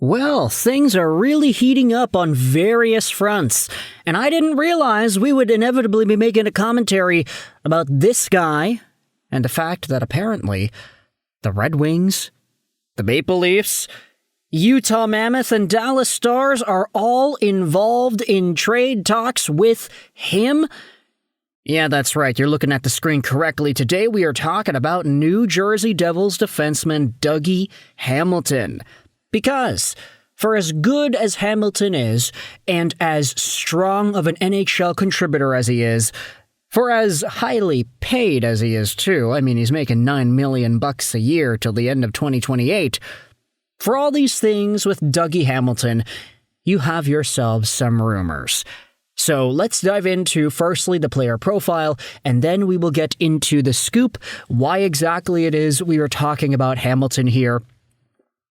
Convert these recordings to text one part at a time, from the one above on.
Well, things are really heating up on various fronts, and I didn't realize we would inevitably be making a commentary about this guy and the fact that apparently the Red Wings, the Maple Leafs, Utah Mammoth, and Dallas Stars are all involved in trade talks with him. Yeah, that's right. You're looking at the screen correctly. Today we are talking about New Jersey Devils defenseman Dougie Hamilton. Because, for as good as Hamilton is, and as strong of an NHL contributor as he is, for as highly paid as he is too, I mean he's making $9 million a year till the end of 2028, for all these things with Dougie Hamilton, you have yourselves some rumors. So let's dive into, firstly, the player profile, and then we will get into the scoop, why exactly it is we are talking about Hamilton here.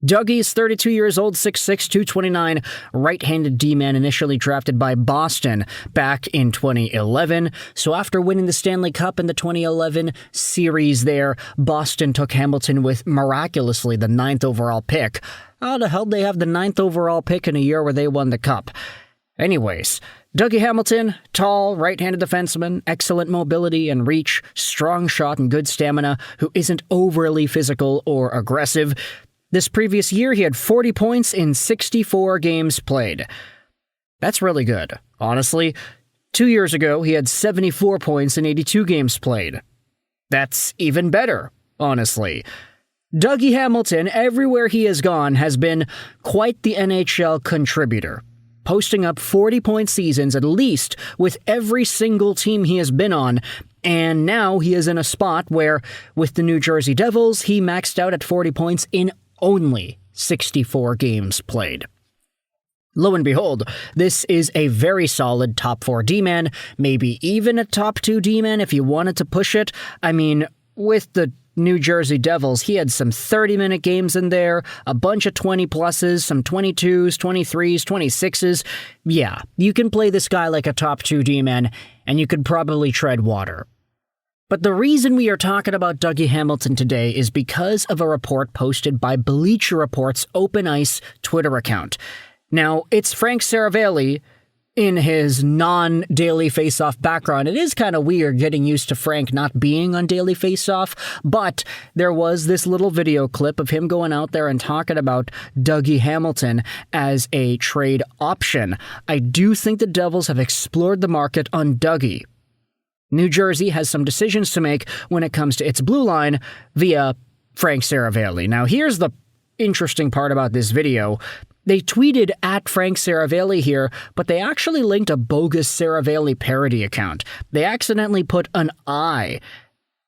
Dougie is 32 years old, 6'6", 229, right-handed D-man initially drafted by Boston back in 2011. So after winning the Stanley Cup in the 2011 series there, Boston took Hamilton with, miraculously, the 9th overall pick. How the hell did they have the 9th overall pick in a year where they won the Cup? Anyways, Dougie Hamilton, tall, right-handed defenseman, excellent mobility and reach, strong shot and good stamina, who isn't overly physical or aggressive. This previous year, he had 40 points in 64 games played. That's really good, honestly. 2 years ago, he had 74 points in 82 games played. That's even better, honestly. Dougie Hamilton, everywhere he has gone, has been quite the NHL contributor, posting up 40-point seasons at least with every single team he has been on. And now he is in a spot where, with the New Jersey Devils, he maxed out at 40 points in only 64 games played. Lo and behold, this is a very solid top 4 D-man, maybe even a top 2 D-man if you wanted to push it. I mean, with the New Jersey Devils, he had some 30-minute games in there, a bunch of 20-pluses, some 22s, 23s, 26s. Yeah, you can play this guy like a top 2 D-man, and you could probably tread water. But the reason we are talking about Dougie Hamilton today is because of a report posted by Bleacher Report's Open Ice Twitter account. Now, it's Frank Saravei in his non-Daily Faceoff background. It is kind of weird getting used to Frank not being on Daily Faceoff, but there was this little video clip of him going out there and talking about Dougie Hamilton as a trade option. I do think the Devils have explored the market on Dougie. New Jersey has some decisions to make when it comes to its blue line via Frank Saravei. Now, here's the interesting part about this video. They tweeted at Frank Saravei here, but they actually linked a bogus Saravei parody account. They accidentally put an I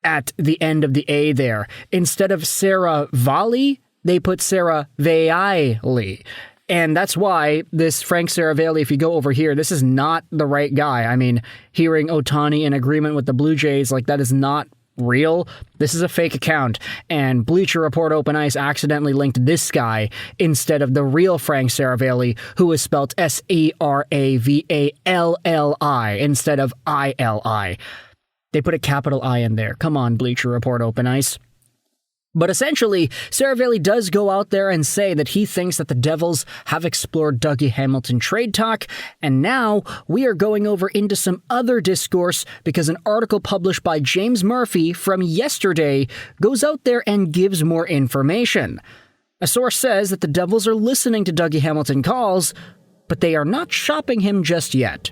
at the end of the A there. Instead of Saravei, they put Saravei. And that's why this Frank Saravei, if you go over here, this is not the right guy. I mean, hearing Ohtani in agreement with the Blue Jays, like, that is not real. This is a fake account. And Bleacher Report Open Ice accidentally linked this guy instead of the real Frank Saravei, who is spelled Saravali instead of ILI. They put a capital I in there. Come on, Bleacher Report Open Ice. But essentially, Saravei does go out there and say that he thinks that the Devils have explored Dougie Hamilton trade talk, and now we are going over into some other discourse because an article published by James Murphy from yesterday goes out there and gives more information. A source says that the Devils are listening to Dougie Hamilton calls, but they are not shopping him just yet.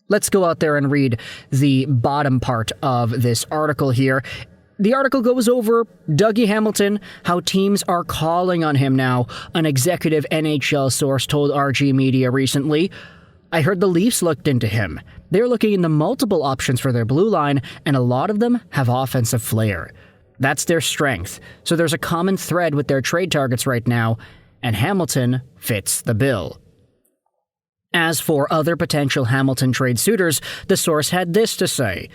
Let's go out there and read the bottom part of this article here. The article goes over Dougie Hamilton, how teams are calling on him now, an executive NHL source told RG Media recently. I heard the Leafs looked into him. They're looking into multiple options for their blue line, and a lot of them have offensive flair. That's their strength, so there's a common thread with their trade targets right now, and Hamilton fits the bill. As for other potential Hamilton trade suitors, the source had this to say.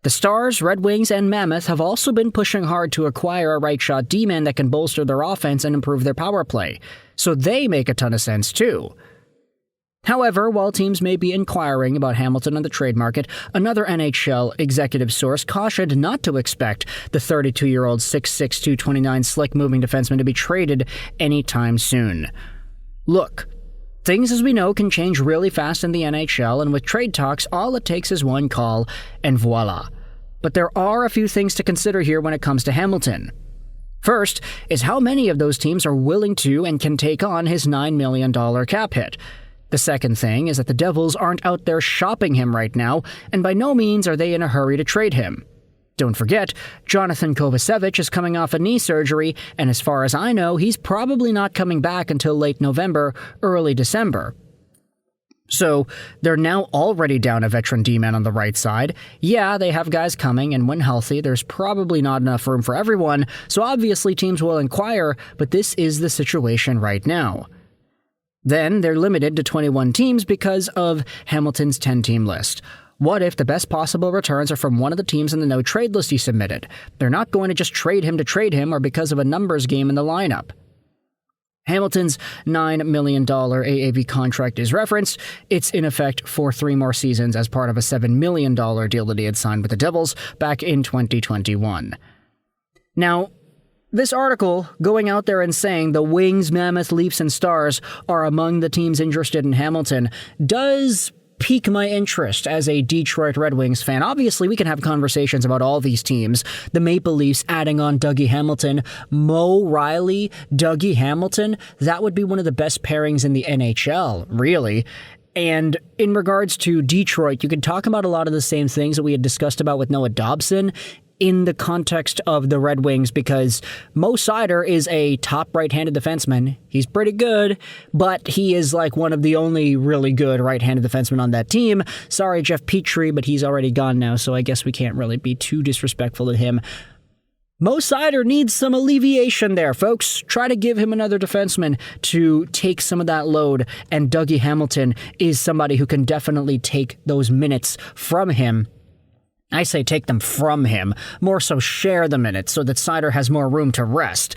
The Stars, Red Wings, and Mammoth have also been pushing hard to acquire a right-shot D-man that can bolster their offense and improve their power play, so they make a ton of sense too. However, while teams may be inquiring about Hamilton on the trade market, another NHL executive source cautioned not to expect the 32-year-old 6'6", 229 slick-moving defenseman to be traded anytime soon. Look, things as we know can change really fast in the NHL, and with trade talks, all it takes is one call, and voila. But there are a few things to consider here when it comes to Hamilton. First is how many of those teams are willing to and can take on his $9 million cap hit. The second thing is that the Devils aren't out there shopping him right now, and by no means are they in a hurry to trade him. Don't forget, Jonathan Kovacevic is coming off a knee surgery, and as far as I know, he's probably not coming back until late November, early December. So, they're now already down a veteran D-man on the right side. Yeah, they have guys coming, and when healthy, there's probably not enough room for everyone, so obviously teams will inquire, but this is the situation right now. Then they're limited to 21 teams because of Hamilton's 10-team list. What if the best possible returns are from one of the teams in the no-trade list he submitted? They're not going to just trade him or because of a numbers game in the lineup. Hamilton's $9 million AAV contract is referenced. It's in effect for 3 more seasons as part of a $7 million deal that he had signed with the Devils back in 2021. Now, this article going out there and saying the Wings, Mammoth, Leafs, and Stars are among the teams interested in Hamilton does pique my interest as a Detroit Red Wings fan. Obviously, we can have conversations about all these teams. The Maple Leafs adding on Dougie Hamilton, Mo Riley, Dougie Hamilton. That would be one of the best pairings in the NHL, really. And in regards to Detroit, you can talk about a lot of the same things that we had discussed about with Noah Dobson in the context of the Red Wings, because Mo Seider is a top right-handed defenseman. He's pretty good, but he is like one of the only really good right-handed defensemen on that team. Sorry, Jeff Petrie, but he's already gone now, so I guess we can't really be too disrespectful to him. Mo Seider needs some alleviation there, folks. Try to give him another defenseman to take some of that load, and Dougie Hamilton is somebody who can definitely take those minutes from him. I say take them from him, more so share the minutes so that Seider has more room to rest.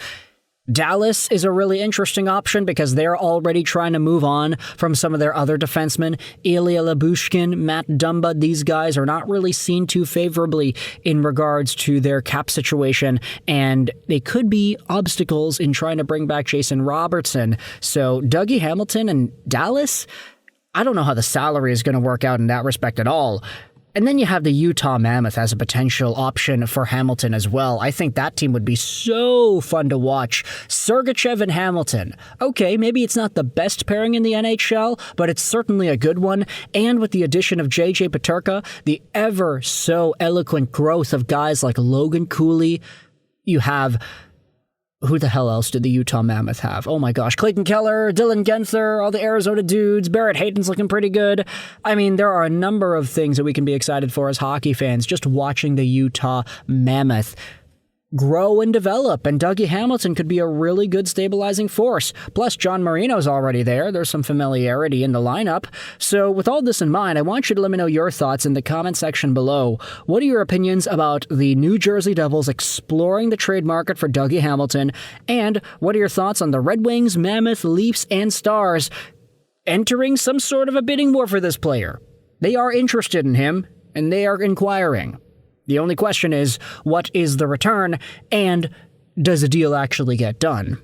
Dallas is a really interesting option because they're already trying to move on from some of their other defensemen. Ilya Labushkin, Matt Dumba, these guys are not really seen too favorably in regards to their cap situation, and they could be obstacles in trying to bring back Jason Robertson. So Dougie Hamilton and Dallas, I don't know how the salary is going to work out in that respect at all. And then you have the Utah Mammoth as a potential option for Hamilton as well. I think that team would be so fun to watch. Sergachev and Hamilton. Okay, maybe it's not the best pairing in the NHL, but it's certainly a good one. And with the addition of J.J. Peterka, the ever so eloquent growth of guys like Logan Cooley, you have... Who the hell else did the Utah Mammoth have? Oh my gosh, Clayton Keller, Dylan Genther, all the Arizona dudes, Barrett Hayton's looking pretty good. I mean, there are a number of things that we can be excited for as hockey fans, just watching the Utah Mammoth grow and develop, and Dougie Hamilton could be a really good stabilizing force. Plus, John Marino's already there. There's some familiarity in the lineup. So with all this in mind, I want you to let me know your thoughts in the comment section below. What are your opinions about the New Jersey Devils exploring the trade market for Dougie Hamilton? And what are your thoughts on the Red Wings, Mammoth, Leafs, and Stars entering some sort of a bidding war for this player? They are interested in him, and they are inquiring. The only question is, what is the return, and does a deal actually get done?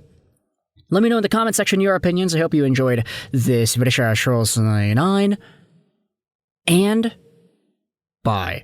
Let me know in the comment section your opinions. I hope you enjoyed this video. And bye.